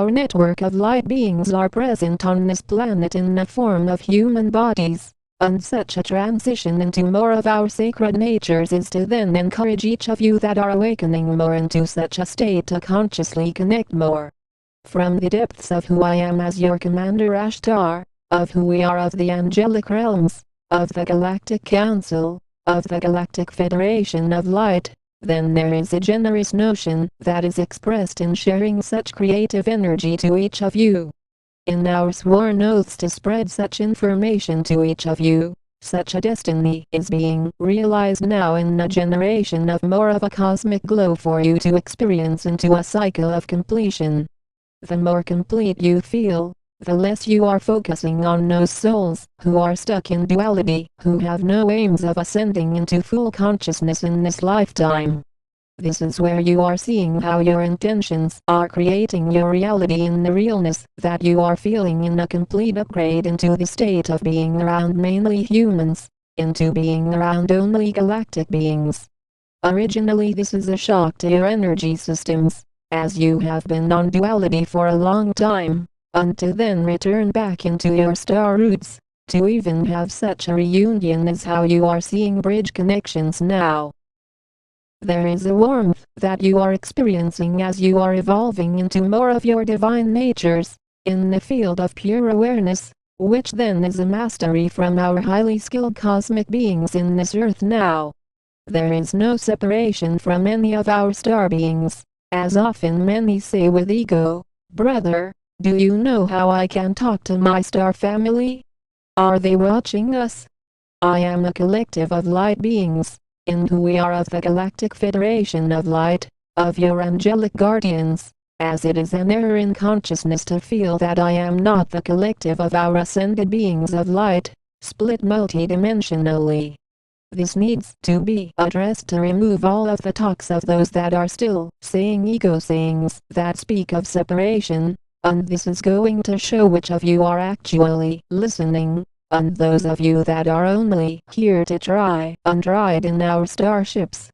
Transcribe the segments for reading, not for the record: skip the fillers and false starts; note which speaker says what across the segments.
Speaker 1: our network of light beings are present on this planet in the form of human bodies. And such a transition into more of our sacred natures is to then encourage each of you that are awakening more into such a state to consciously connect more. From the depths of who I am as your Commander Ashtar, of who we are of the angelic realms, of the Galactic Council, of the Galactic Federation of Light, then there is a generous notion that is expressed in sharing such creative energy to each of you. In our sworn oaths to spread such information to each of you, such a destiny is being realized now in a generation of more of a cosmic glow for you to experience into a cycle of completion. The more complete you feel, the less you are focusing on those souls who are stuck in duality, who have no aims of ascending into full consciousness in this lifetime. This is where you are seeing how your intentions are creating your reality in the realness that you are feeling in a complete upgrade into the state of being around mainly humans, into being around only galactic beings. Originally this is a shock to your energy systems, as you have been on duality for a long time, and to then return back into your star roots, to even have such a reunion is how you are seeing bridge connections now. There is a warmth that you are experiencing as you are evolving into more of your divine natures, in the field of pure awareness, which then is a mastery from our highly skilled cosmic beings in this earth now. There is no separation from any of our star beings, as often many say with ego, "Brother, do you know how I can talk to my star family? Are they watching us?" I am a collective of light beings, in who we are of the Galactic Federation of Light, of your angelic guardians, as it is an error in consciousness to feel that I am not the collective of our ascended beings of light, split multidimensionally. This needs to be addressed to remove all of the talks of those that are still saying ego sayings that speak of separation, and this is going to show which of you are actually listening, and those of you that are only here to try and ride in our starships.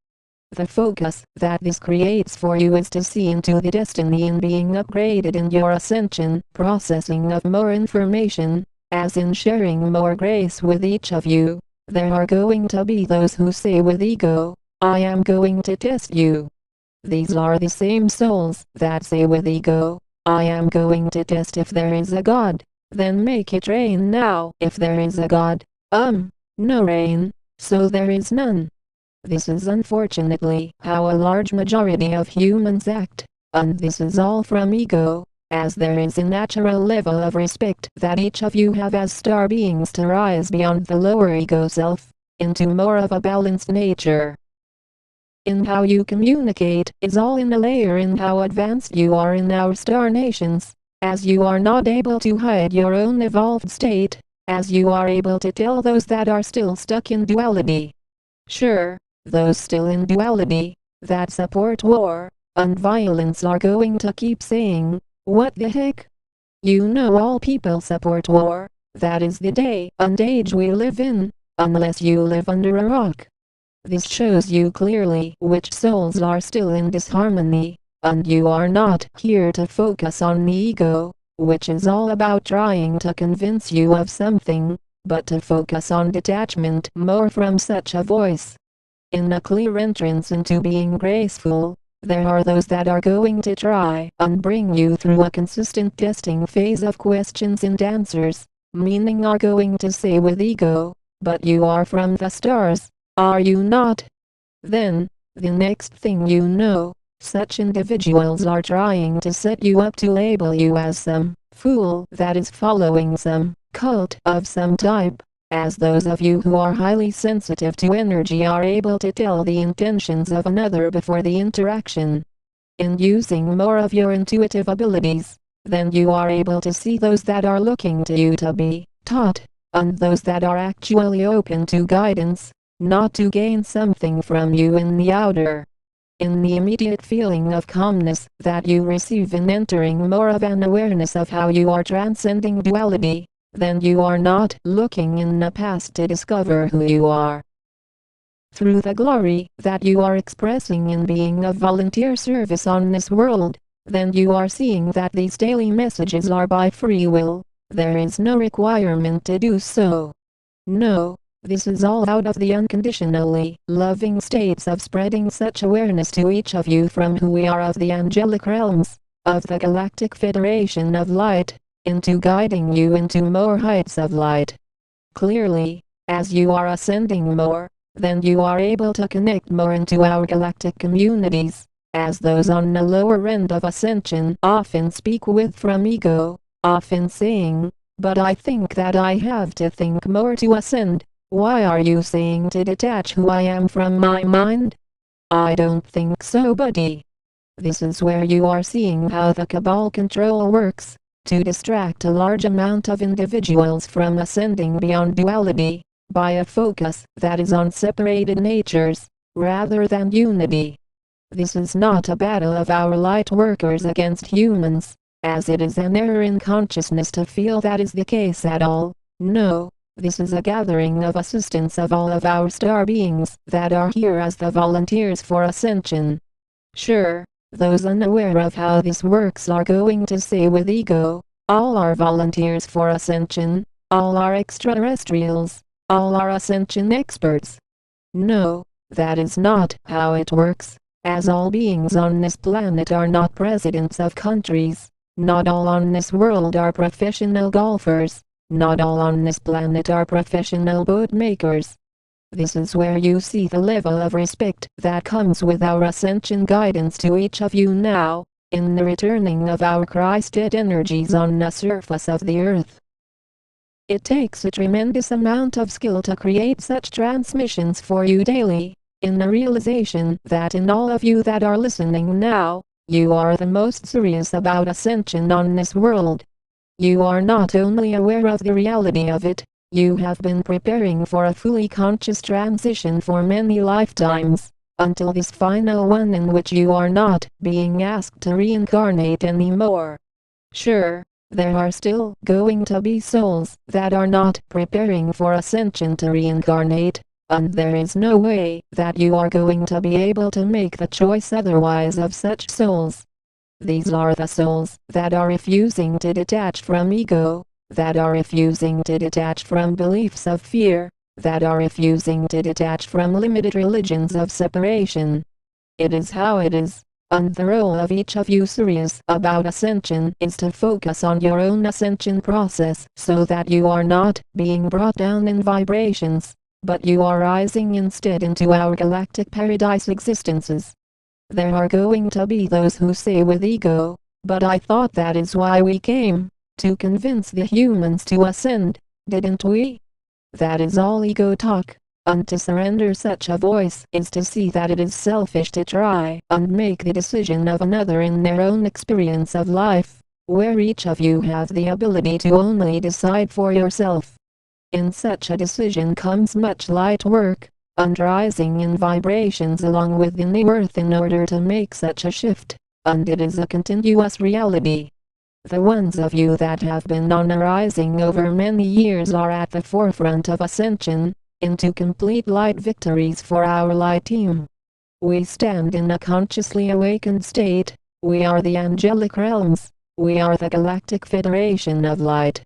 Speaker 1: The focus that this creates for you is to see into the destiny in being upgraded in your ascension, processing of more information, as in sharing more grace with each of you. There are going to be those who say with ego, "I am going to test you." These are the same souls that say with ego, "I am going to test if there is a God. Then make it rain now if there is a God." No rain, so there is none. This is unfortunately how a large majority of humans act, and this is all from ego, as there is a natural level of respect that each of you have as star beings to rise beyond the lower ego self, into more of a balanced nature. In how you communicate is all in a layer in how advanced you are in our star nations, as you are not able to hide your own evolved state, as you are able to tell those that are still stuck in duality. Sure, those still in duality, that support war and violence are going to keep saying, "What the heck? You know all people support war, that is the day and age we live in, unless you live under a rock." This shows you clearly which souls are still in disharmony, and you are not here to focus on the ego, which is all about trying to convince you of something, but to focus on detachment more from such a voice. In a clear entrance into being graceful, there are those that are going to try and bring you through a consistent testing phase of questions and answers, meaning are going to say with ego, "But you are from the stars, are you not?" Then, the next thing you know, such individuals are trying to set you up to label you as some fool that is following some cult of some type, as those of you who are highly sensitive to energy are able to tell the intentions of another before the interaction. In using more of your intuitive abilities, then you are able to see those that are looking to you to be taught, and those that are actually open to guidance, not to gain something from you in the outer. In the immediate feeling of calmness that you receive in entering more of an awareness of how you are transcending duality, then you are not looking in the past to discover who you are. Through the glory that you are expressing in being of volunteer service on this world, then you are seeing that these daily messages are by free will. There is no requirement to do so. No, this is all out of the unconditionally loving states of spreading such awareness to each of you from who we are of the angelic realms, of the Galactic Federation of Light, into guiding you into more heights of light. Clearly, as you are ascending more, then you are able to connect more into our galactic communities, as those on the lower end of ascension often speak with from ego, often saying, "But I think that I have to think more to ascend. Why are you saying to detach who I am from my mind?" I don't think so, buddy. This is where you are seeing how the cabal control works, to distract a large amount of individuals from ascending beyond duality, by a focus that is on separated natures, rather than unity. This is not a battle of our light workers against humans, as it is an error in consciousness to feel that is the case at all. No, this is a gathering of assistance of all of our star beings that are here as the volunteers for ascension. Sure, those unaware of how this works are going to say with ego, all are volunteers for ascension, all are extraterrestrials, all are ascension experts. No, that is not how it works, as all beings on this planet are not presidents of countries, not all on this world are professional golfers, not all on this planet are professional boat makers. This is where you see the level of respect that comes with our ascension guidance to each of you now, in the returning of our Christed energies on the surface of the earth. It takes a tremendous amount of skill to create such transmissions for you daily, in the realization that in all of you that are listening now, you are the most serious about ascension on this world. You are not only aware of the reality of it, you have been preparing for a fully conscious transition for many lifetimes, until this final one in which you are not being asked to reincarnate anymore. Sure, there are still going to be souls that are not preparing for ascension to reincarnate, and there is no way that you are going to be able to make the choice otherwise of such souls. These are the souls that are refusing to detach from ego, that are refusing to detach from beliefs of fear, that are refusing to detach from limited religions of separation. It is how it is. And the role of each of you serious about ascension is to focus on your own ascension process so that you are not being brought down in vibrations, but you are rising instead into our galactic paradise existences. There are going to be those who say with ego, "But I thought that is why we came, to convince the humans to ascend, didn't we?" That is all ego talk. And to surrender such a voice is to see that it is selfish to try and make the decision of another in their own experience of life, where each of you have the ability to only decide for yourself. In such a decision comes much light work, and rising in vibrations along with the new earth in order to make such a shift, and it is a continuous reality. The ones of you that have been on a rising over many years are at the forefront of ascension, into complete light victories for our light team. We stand in a consciously awakened state. We are the angelic realms. We are the Galactic Federation of Light.